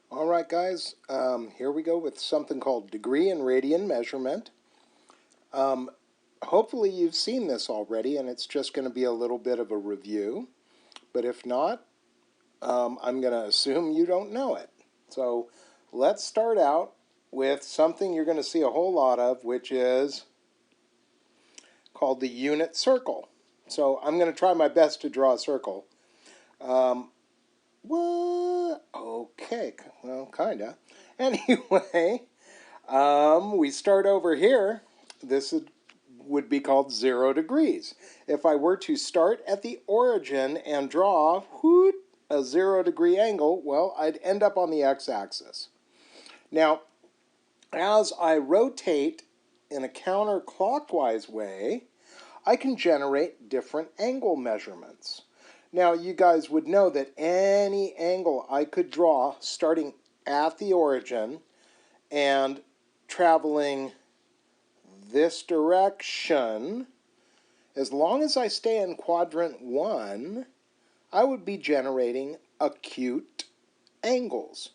All right, guys, here we go with something called degree and radian measurement. Um, Hopefully you've seen this already, and it's just going to be a little bit of a review. But if not, I'm going to assume you don't know it. So let's start out with something you're going to see a whole lot of, which is called the unit circle. So I'm going to try my best to draw a circle. What? Okay, well, kinda. Anyway, we start over here. This would be called 0 degrees. If I were to start at the origin and draw a 0 degree angle, well, I'd end up on the x-axis. Now, as I rotate in a counterclockwise way, I can generate different angle measurements. Now, you guys would know that any angle I could draw starting at the origin and traveling this direction, as long as I stay in quadrant 1, I would be generating acute angles.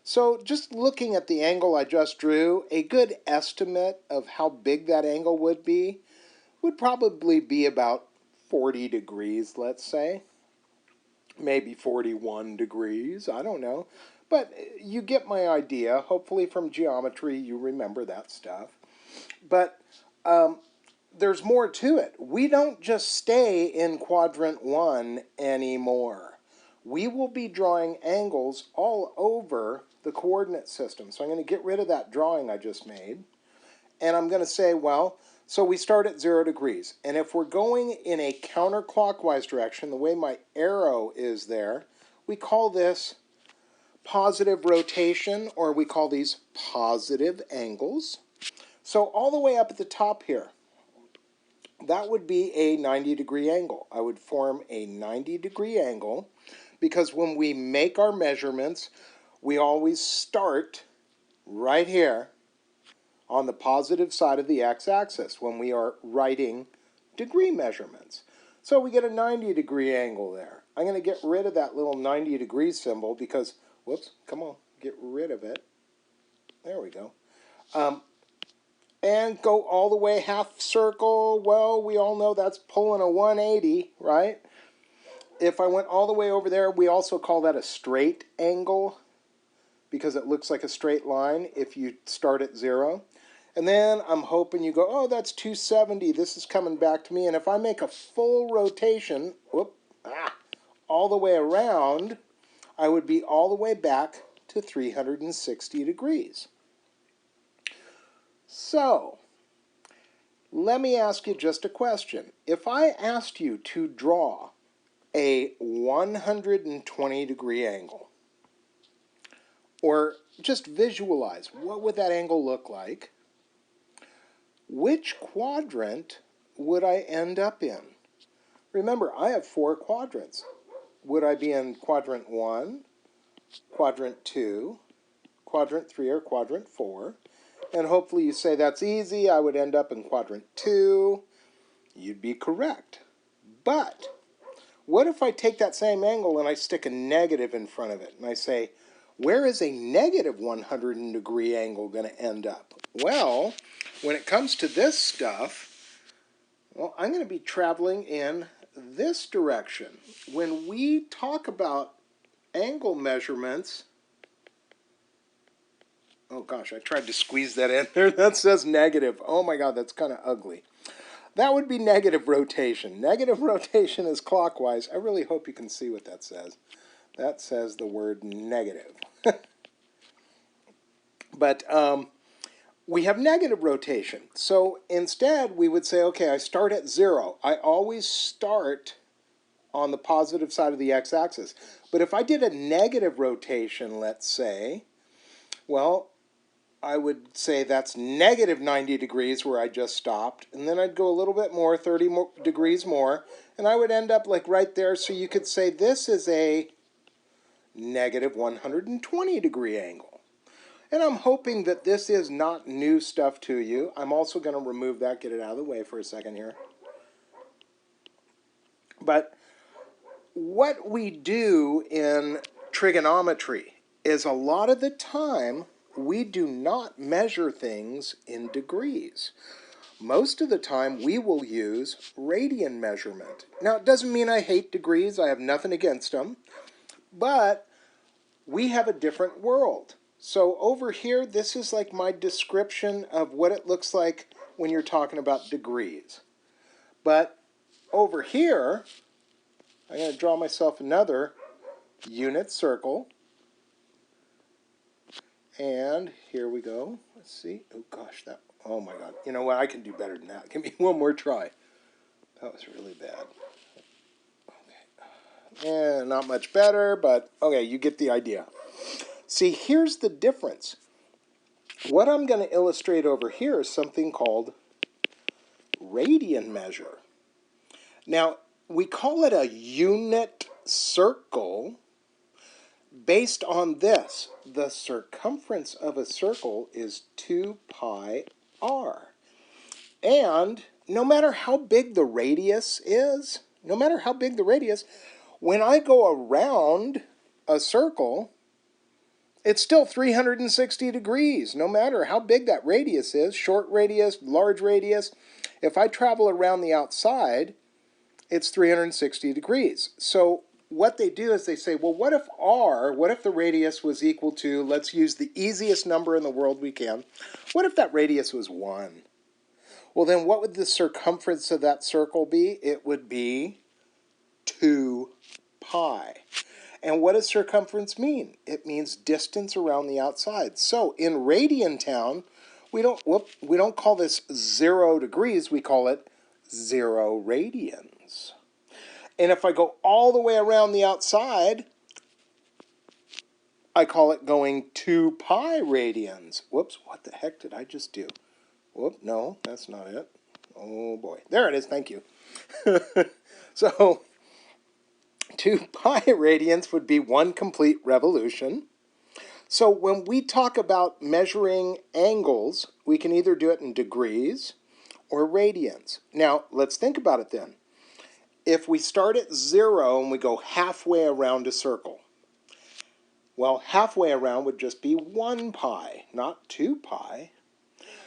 So just looking at the angle I just drew, a good estimate of how big that angle would probably be about 40 degrees, let's say. Maybe 41 degrees, I don't know. But you get my idea. Hopefully from geometry you remember that stuff. But there's more to it. We don't just stay in quadrant 1 anymore. We will be drawing angles all over the coordinate system. So I'm going to get rid of that drawing I just made. And I'm going to say, well, so we start at 0 degrees. And if we're going in a counterclockwise direction, the way my arrow is there, we call this positive rotation, or we call these positive angles. So all the way up at the top here, that would be a 90-degree angle. I would form a 90-degree angle because when we make our measurements, we always start right here on the positive side of the x-axis when we are writing degree measurements. So we get a 90-degree angle there. I'm going to get rid of that little 90-degree symbol because, whoops, come on, get rid of it. There we go. And go all the way half circle. Well, we all know that's pulling a 180, right? If I went all the way over there, we also call that a straight angle because it looks like a straight line if you start at 0. And then I'm hoping you go, oh, that's 270. This is coming back to me. And if I make a full rotation, all the way around, I would be all the way back to 360 degrees. So, let me ask you just a question. If I asked you to draw a 120-degree angle, or just visualize what would that angle look like, which quadrant would I end up in? Remember, I have 4 quadrants. Would I be in quadrant 1, quadrant 2, quadrant 3, or quadrant 4? And hopefully you say that's easy. I would end up in quadrant 2. You'd be correct. But what if I take that same angle and I stick a negative in front of it and I say, where is a negative 100-degree angle going to end up? Well, when it comes to this stuff, well, I'm going to be traveling in this direction. When we talk about angle measurements, oh gosh, I tried to squeeze that in there. That says negative. Oh my God, that's kind of ugly. That would be negative rotation. Negative rotation is clockwise. I really hope you can see what that says. That says the word negative. But we have negative rotation. So instead, we would say, okay, I start at 0. I always start on the positive side of the x-axis. But if I did a negative rotation, let's say, well, I would say that's negative 90 degrees where I just stopped. And then I'd go a little bit more, 30 degrees more. And I would end up like right there. So you could say this is a negative 120-degree angle. And I'm hoping that this is not new stuff to you. I'm also going to remove that, get it out of the way for a second here. But what we do in trigonometry is a lot of the time we do not measure things in degrees. Most of the time we will use radian measurement. Now, it doesn't mean I hate degrees. I have nothing against them. But we have a different world. So over here, this is like my description of what it looks like when you're talking about degrees. But over here, I'm going to draw myself another unit circle. And here we go. Let's see. Oh gosh, oh my God. You know what? I can do better than that. Give me one more try. That was really bad. Okay. Yeah, not much better, but okay, you get the idea. See, here's the difference. What I'm going to illustrate over here is something called radian measure. Now, we call it a unit circle based on this. The circumference of a circle is 2 pi r. And no matter how big the radius is, when I go around a circle, it's still 360 degrees, no matter how big that radius is, short radius, large radius. If I travel around the outside, it's 360 degrees. So what they do is they say, well, what if the radius was equal to, let's use the easiest number in the world we can, what if that radius was 1? Well, then what would the circumference of that circle be? It would be 2 pi. And what does circumference mean? It means distance around the outside. So in radian town, we don't call this 0 degrees, we call it 0 radians. And if I go all the way around the outside, I call it going 2 pi radians. Whoops, what the heck did I just do? Whoop, no, that's not it. Oh boy, there it is, thank you. So 2 pi radians would be 1 complete revolution. So when we talk about measuring angles, we can either do it in degrees or radians. Now, let's think about it then. If we start at 0 and we go halfway around a circle, well, halfway around would just be 1 pi, not 2 pi.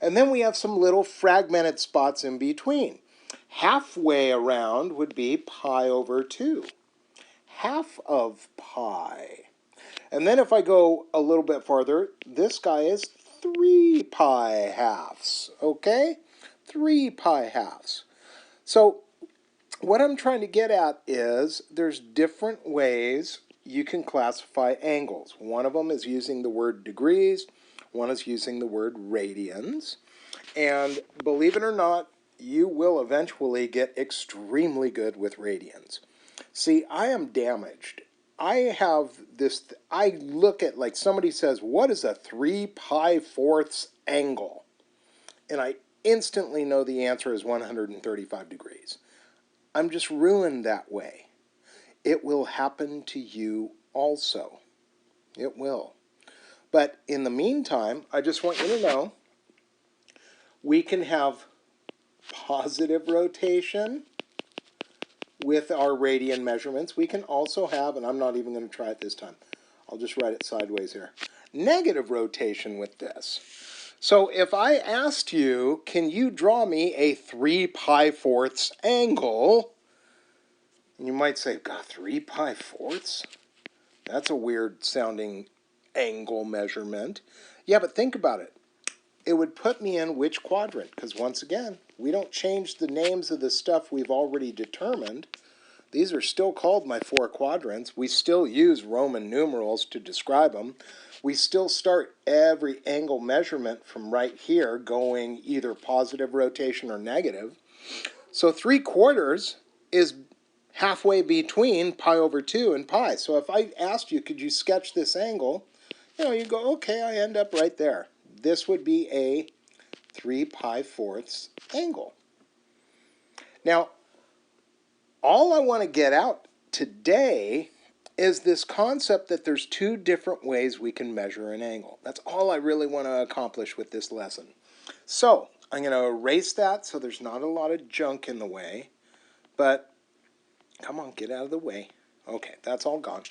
And then we have some little fragmented spots in between. Halfway around would be pi over 2. Half of pi. And then if I go a little bit farther, this guy is 3 pi halves, okay? 3 pi halves. So what I'm trying to get at is there's different ways you can classify angles. One of them is using the word degrees, one is using the word radians, and believe it or not, you will eventually get extremely good with radians. See, I am damaged. I have this, I look at, like somebody says, what is a 3 pi fourths angle? And I instantly know the answer is 135 degrees. I'm just ruined that way. It will happen to you also. It will. But in the meantime, I just want you to know we can have positive rotation with our radian measurements. We can also have, and I'm not even going to try it this time, I'll just write it sideways here, negative rotation with this. So if I asked you, can you draw me a 3 pi fourths angle? And you might say, God, 3 pi fourths? That's a weird sounding angle measurement. Yeah, but think about it. It would put me in which quadrant? Because once again, we don't change the names of the stuff we've already determined. These are still called my 4 quadrants. We still use Roman numerals to describe them. We still start every angle measurement from right here going either positive rotation or negative. So 3/4 is halfway between pi over 2 and pi. So if I asked you, could you sketch this angle? You go, okay, I end up right there. This would be a 3 pi fourths angle. Now, all I want to get out today is this concept that there's 2 different ways we can measure an angle. That's all I really want to accomplish with this lesson. So, I'm going to erase that so there's not a lot of junk in the way. But, come on, get out of the way. Okay, that's all gone.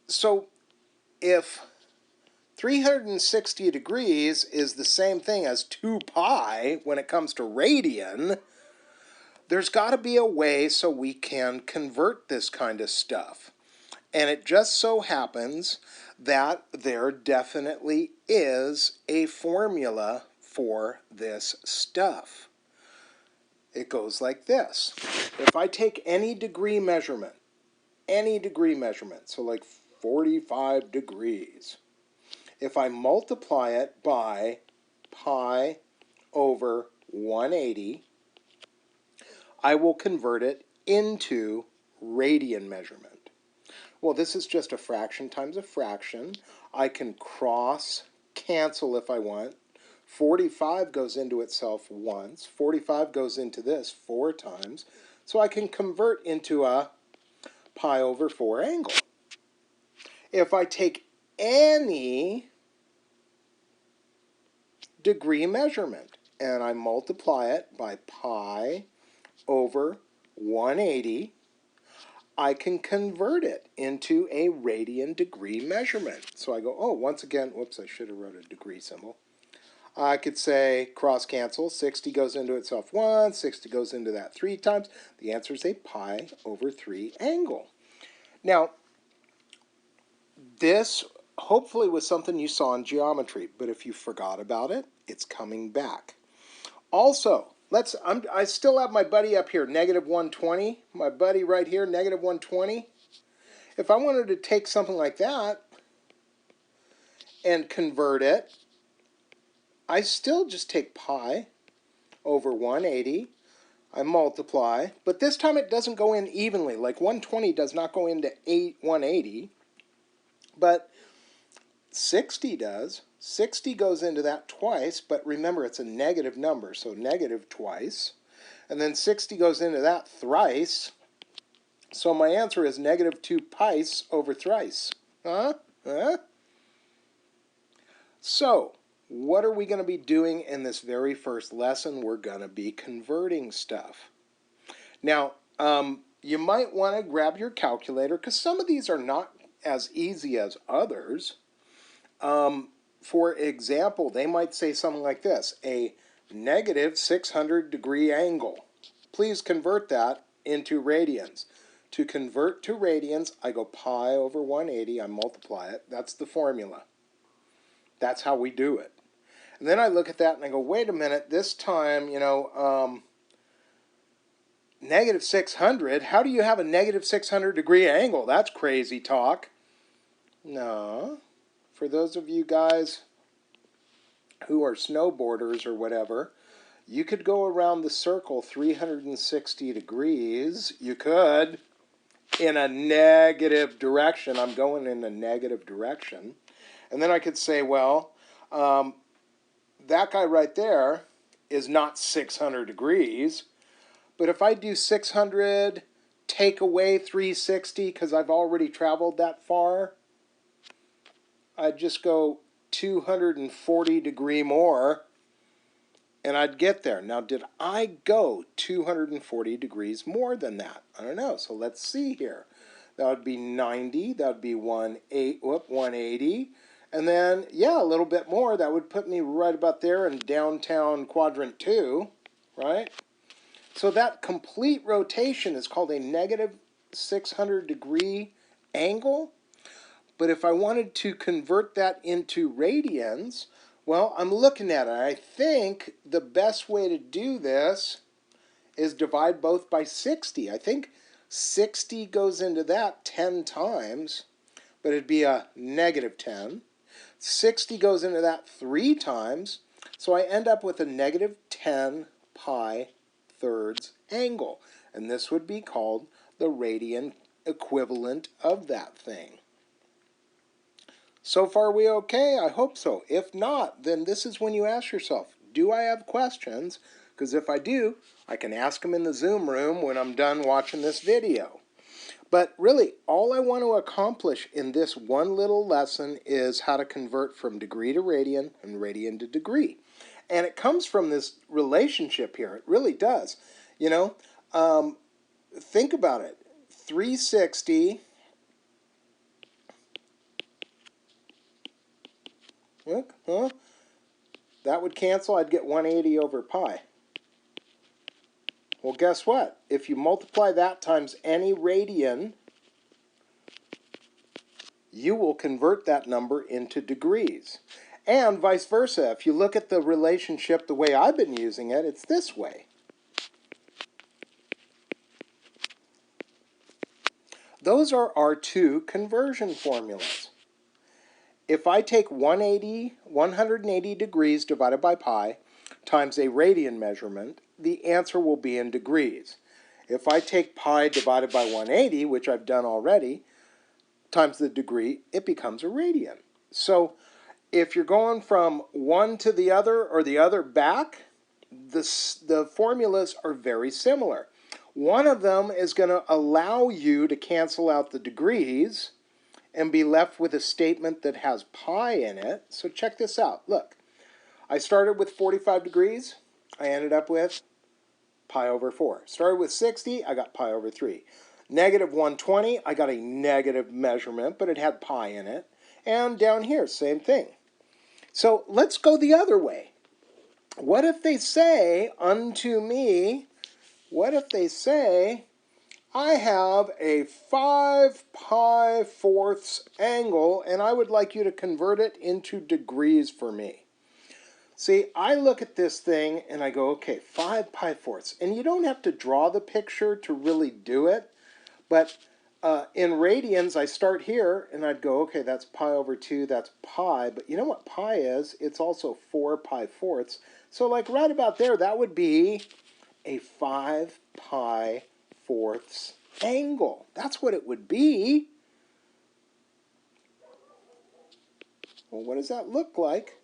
So, if 360 degrees is the same thing as 2 pi when it comes to radian, there's got to be a way so we can convert this kind of stuff. And it just so happens that there definitely is a formula for this stuff. It goes like this. If I take any degree measurement, so like 45 degrees, if I multiply it by pi over 180, I will convert it into radian measurement. Well, this is just a fraction times a fraction. I can cross cancel if I want. 45 goes into itself once. 45 goes into this 4 times. So I can convert into a pi over 4 angle. If I take any degree measurement and I multiply it by pi over 180, I can convert it into a radian degree measurement. So I go, oh, once again, whoops, I should have wrote a degree symbol. I could say cross cancel. 60 goes into itself once, 60 goes into that 3 times. The answer is a pi over 3 angle. Now, this hopefully was something you saw in geometry, but if you forgot about it, it's coming back. Also, I still have my buddy up here, negative 120. My buddy right here, negative 120. If I wanted to take something like that and convert it, I still just take pi over 180. I multiply, but this time it doesn't go in evenly. Like 120 does not go into 180, but 60 does. 60 goes into that twice, but remember it's a negative number, so negative twice. And then 60 goes into that thrice. So my answer is negative 2 pice over thrice. So, what are we going to be doing in this very first lesson? We're going to be converting stuff. Now, you might want to grab your calculator because some of these are not as easy as others. For example, they might say something like this, a negative 600 degree angle. Please convert that into radians. To convert to radians, I go pi over 180, I multiply it. That's the formula. That's how we do it. And then I look at that and I go, wait a minute, this time, negative 600, how do you have a negative 600 degree angle? That's crazy talk. No. For those of you guys who are snowboarders or whatever, you could go around the circle 360 degrees. You could in a negative direction. I'm going in a negative direction. And then I could say, well, that guy right there is not 600 degrees. But if I do 600, take away 360 because I've already traveled that far, I'd just go 240 degree more, and I'd get there. Now, did I go 240 degrees more than that? I don't know. So let's see here. That would be 90. That would be 180. And then, yeah, a little bit more. That would put me right about there in downtown quadrant 2, right? So that complete rotation is called a negative 600 degree angle. But if I wanted to convert that into radians, well, I'm looking at it. I think the best way to do this is divide both by 60. I think 60 goes into that 10 times, but it'd be a negative 10. 60 goes into that 3 times, so I end up with a negative 10 pi thirds angle. And this would be called the radian equivalent of that thing. So far we okay? I hope so. If not, then this is when you ask yourself, do I have questions? Because if I do, I can ask them in the Zoom room when I'm done watching this video. But really, all I want to accomplish in this one little lesson is how to convert from degree to radian and radian to degree. And it comes from this relationship here. It really does. Think about it. 360 Look, huh? That would cancel. I'd get 180 over pi. Well, guess what? If you multiply that times any radian, you will convert that number into degrees. And vice versa. If you look at the relationship the way I've been using it, it's this way. Those are our two conversion formulas. If I take 180 degrees divided by pi times a radian measurement, the answer will be in degrees. If I take pi divided by 180, which I've done already, times the degree, it becomes a radian. So if you're going from one to the other or the other back, the formulas are very similar. One of them is going to allow you to cancel out the degrees and be left with a statement that has pi in it. So check this out. Look, I started with 45 degrees. I ended up with pi over 4. Started with 60, I got pi over 3. Negative 120, I got a negative measurement, but it had pi in it. And down here, same thing. So let's go the other way. What if they say unto me, what if they say, I have a 5 pi fourths angle, and I would like you to convert it into degrees for me. See, I look at this thing and I go, okay, 5 pi fourths. And you don't have to draw the picture to really do it. But in radians, I start here and I'd go, okay, that's pi over 2, that's pi. But you know what pi is? It's also 4 pi fourths. So like right about there, that would be a 5 pi fourths angle. That's what it would be. Well, what does that look like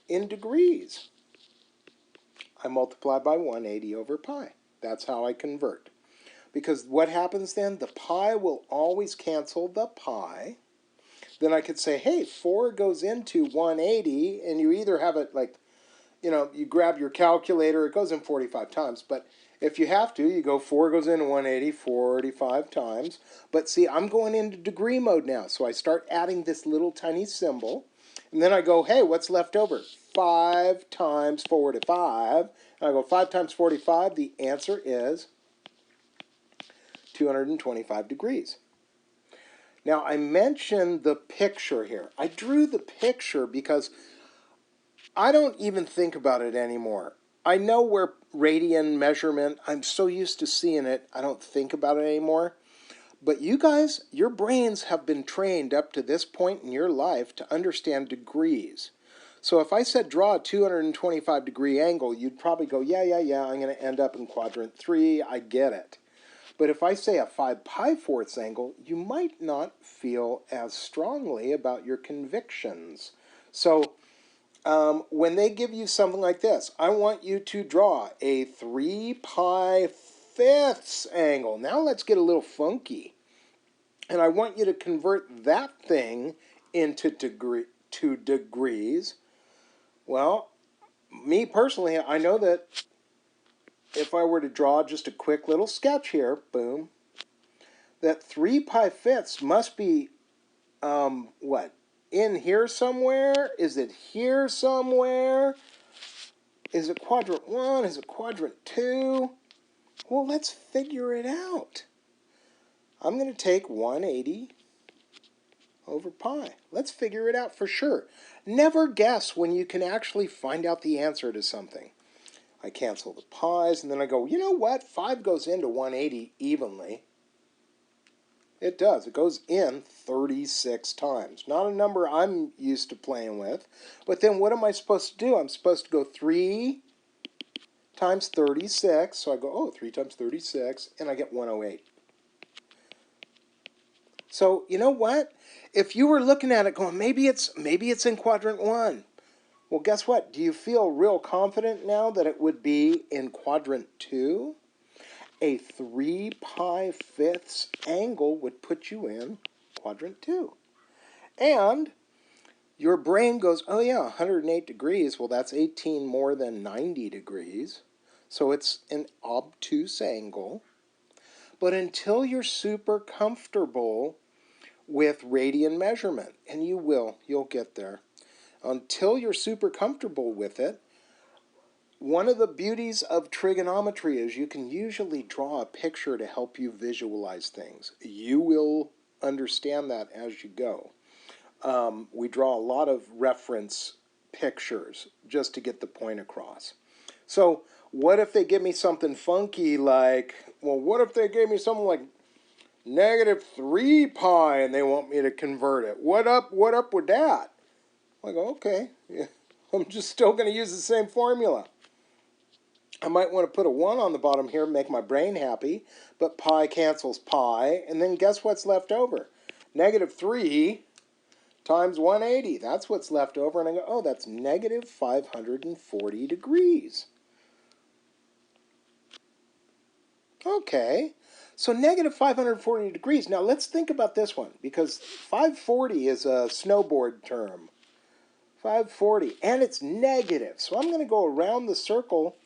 in degrees? I multiply by 180 over pi. That's how I convert. Because what happens then? The pi will always cancel the pi. Then I could say, hey, 4 goes into 180, and you either have it like, you know, you grab your calculator, it goes in 45 times, but if you have to, you go 4 goes into 180 45 times. But see, I'm going into degree mode now, so I start adding this little tiny symbol, and then I go, hey, what's left over? 5 times 45, and I go 5 times 45, the answer is 225 degrees. Now, I mentioned the picture here. I drew the picture because I don't even think about it anymore. I know where radian measurement, I'm so used to seeing it, I don't think about it anymore. But you guys, your brains have been trained up to this point in your life to understand degrees. So if I said draw a 225 degree angle, you'd probably go, yeah, I'm going to end up in quadrant 3, I get it. But if I say a 5 pi fourths angle, you might not feel as strongly about your convictions. So when they give you something like this, I want you to draw a 3 pi fifths angle. Now let's get a little funky. And I want you to convert that thing into degrees. Well, me personally, I know that if I were to draw just a quick little sketch here, boom, that 3 pi fifths must be, what, in here somewhere? Is it here somewhere? Is it quadrant 1? Is it quadrant 2? Well, let's figure it out. I'm going to take 180 over pi. Let's figure it out for sure. Never guess when you can actually find out the answer to something. I cancel the pi's, and then I go, you know what? 5 goes into 180 evenly. It does. It goes in 36 times. Not a number I'm used to playing with. But then what am I supposed to do? I'm supposed to go 3 times 36. So I go, oh, 3 times 36, and I get 108. So you know what? If you were looking at it going, maybe it's in quadrant 1. Well, guess what? Do you feel real confident now that it would be in quadrant 2? A 3 pi fifths angle would put you in quadrant 2. And your brain goes, oh yeah, 108 degrees. Well, that's 18 more than 90 degrees. So it's an obtuse angle. But until you're super comfortable with radian measurement, and you'll get there. Until you're super comfortable with it, one of the beauties of trigonometry is you can usually draw a picture to help you visualize things. You will understand that as you go. We draw a lot of reference pictures just to get the point across. So what if they give me something funky like, well, what if they gave me something like -3 pi and they want me to convert it? What up with that? I go, okay, yeah, I'm just still going to use the same formula. I might want to put a 1 on the bottom here and make my brain happy, but pi cancels pi, and then guess what's left over? -3 times 180. That's what's left over, and I go, oh, that's -540 degrees. Okay, so -540 degrees. Now let's think about this one, because 540 is a snowboard term. 540, and it's negative. So I'm going to go around the circle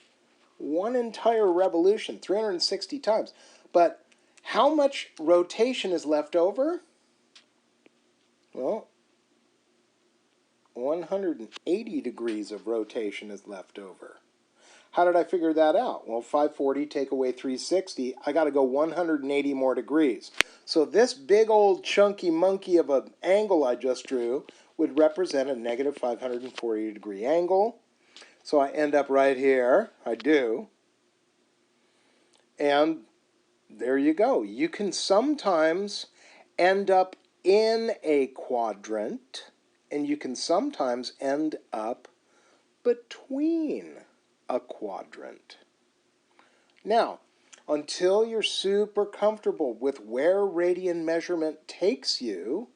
one entire revolution, 360 times. But how much rotation is left over? Well, 180 degrees of rotation is left over. How did I figure that out? Well, 540 take away 360, I got to go 180 more degrees. So this big old chunky monkey of an angle I just drew would represent a -540 degree angle. So I end up right here. I do. And there you go. You can sometimes end up in a quadrant, and you can sometimes end up between a quadrant. Now, until you're super comfortable with where radian measurement takes you,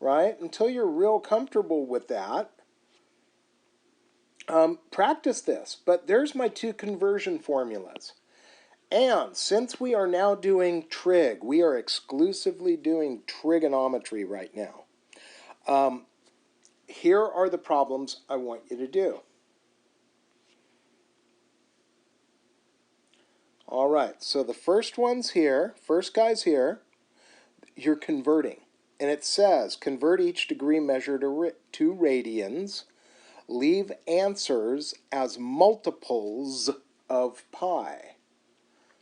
right? Until you're real comfortable with that, practice this. But there's my 2 conversion formulas. And since we are now doing trig, we are exclusively doing trigonometry right now. Here are the problems I want you to do. All right, so the first one's here, first guy's here, you're converting. And it says, convert each degree measure to radians, leave answers as multiples of pi.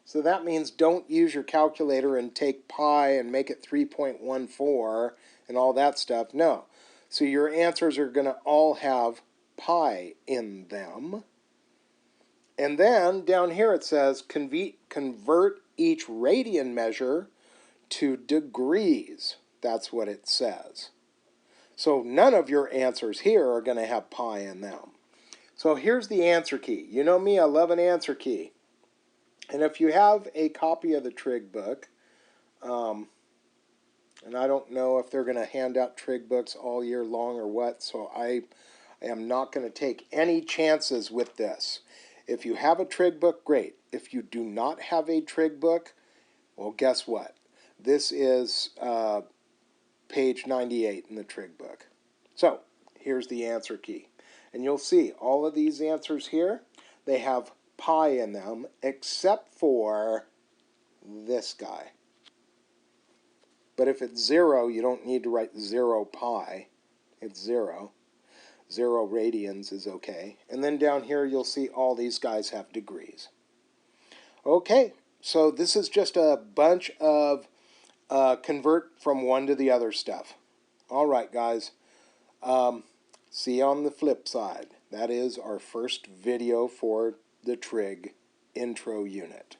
So that means don't use your calculator and take pi and make it 3.14 and all that stuff. No. So your answers are going to all have pi in them. And then down here it says convert each radian measure to degrees. That's what it says. So none of your answers here are going to have pi in them. So here's the answer key. You know me, I love an answer key. And if you have a copy of the trig book, and I don't know if they're going to hand out trig books all year long or what, so I am not going to take any chances with this. If you have a trig book, great. If you do not have a trig book, well, guess what? This is page 98 in the trig book. So here's the answer key. And you'll see all of these answers here, they have pi in them, except for this guy. But if it's 0, you don't need to write 0 pi. It's 0. 0 radians is okay. And then down here you'll see all these guys have degrees. Okay, so this is just a bunch of convert from one to the other stuff. All right, guys. See you on the flip side. That is our first video for the trig intro unit.